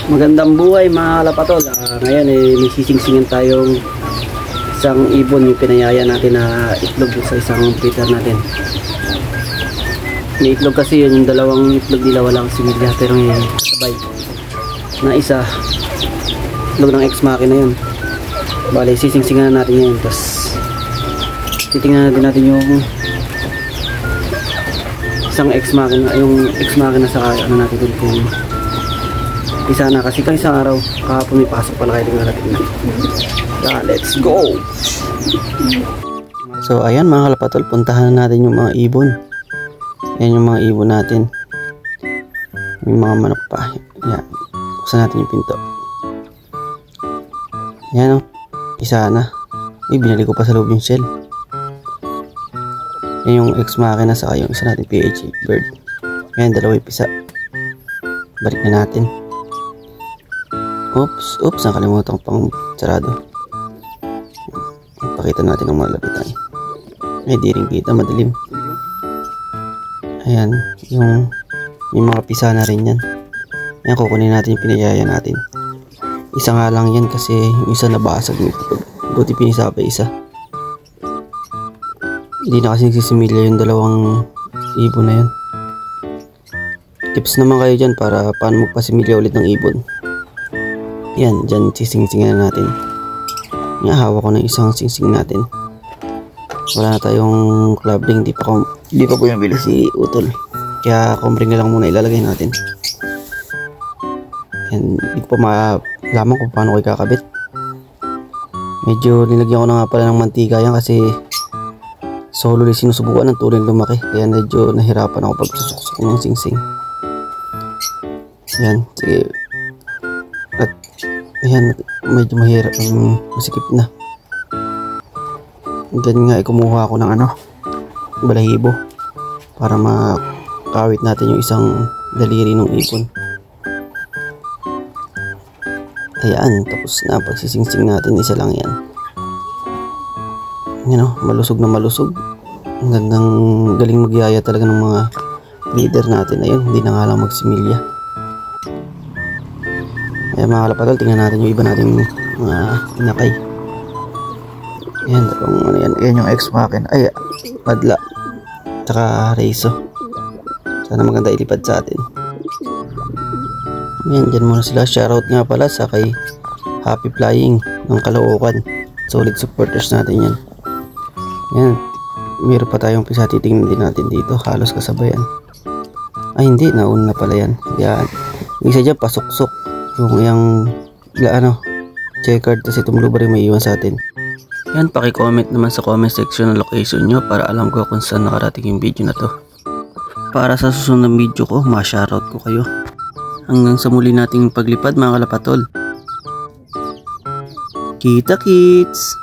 Magandang buhay mga kalapatol. Ngayon may sisingsingan tayong isang ibon yung pinayaya natin na itlog sa isang feeder natin. May itlog kasi yun, yung dalawang itlog nila walang similya, pero ngayon sabay na isa itlog ng ex-machina yun. Bale sisingsingan natin ngayon, tapos titingnan natin yung isang ex-machina, yung ex-machina sa ano natin dun kung isa na, kasi kang isang araw kahapon may pasok pala kayo natin na. Let's go! So ayan mga kalapatol, puntahan natin yung mga ibon. Ayan yung mga ibon natin. May mga manok pa. Ayan, buksan natin yung pinto. Ayan o, isa na. Binali ko pa sa loob yung shell. Ayan yung ex-machina saka yung isa natin PH bird. Ayan, dalawa yung pisa. Balik na natin. Oops, nakalimutan ko pang sarado. Pakita natin ang mga lapitan. Ay, di rin kita, madilim. Ayan, yung mga pisa na rin yan. Ayan, kukunin natin yung pinayaya natin. Isa nga lang yan kasi yung isa nabasag. Buti pinisa pa isa. Hindi na kasi nagsisimilya yung dalawang ibon na yan. Tips naman kayo dyan para paano magpasimilya ulit ng ibon. Yan, dyan sising-singan natin. Yan, hawak ko ng isang sing-sing natin. Wala na tayong club ring, di pa bumibili si Utol. Kaya combring na lang muna ilalagay natin. Yan, di ko pa malaman kung paano ko ikakabit. Medyo nilagyan ko na nga pala ng mantika yan kasi solo din sinusubukan ng tuloy lumaki. Kaya medyo nahirapan ako pag susuksok ng sing-sing. Yan, sige. At ayan, medyo mahirap ang masikip na. Then nga kumuha ako ng balahibo para makawit natin yung isang daliri ng ibon. Ayan, tapos na pagsisingsing natin, isa lang yan. Yan o, malusog na malusog. Ang gandang galing magyaya talaga ng mga leader natin. Ayun, hindi na nga lang magsimilya. Ayan mga kalapatol, tingnan natin yung iba nating mga inakay. Ayan, ayan yung ex-machina. Ay, padla. Tsaka reso. Sana maganda ilipad sa atin. Ayan, dyan muna sila. Shoutout nga pala sa kay Happy Flying ng Caloocan. Solid supporters natin yan. Ayan, meron pa tayong pisa. Titingnan din natin dito. Halos kasabayan. Ay hindi, nauna na pala yan. Ayan, isa dyan pasuksok. Yung checkered, kasi tumuluba rin may iwan sa atin. Yan, paki-comment naman sa comment section ng location nyo para alam ko kung saan nakarating yung video na to. Para sa susunod na video ko, ma-shoutout ko kayo. Hanggang sa muli nating paglipad mga kalapatol. Kita kits!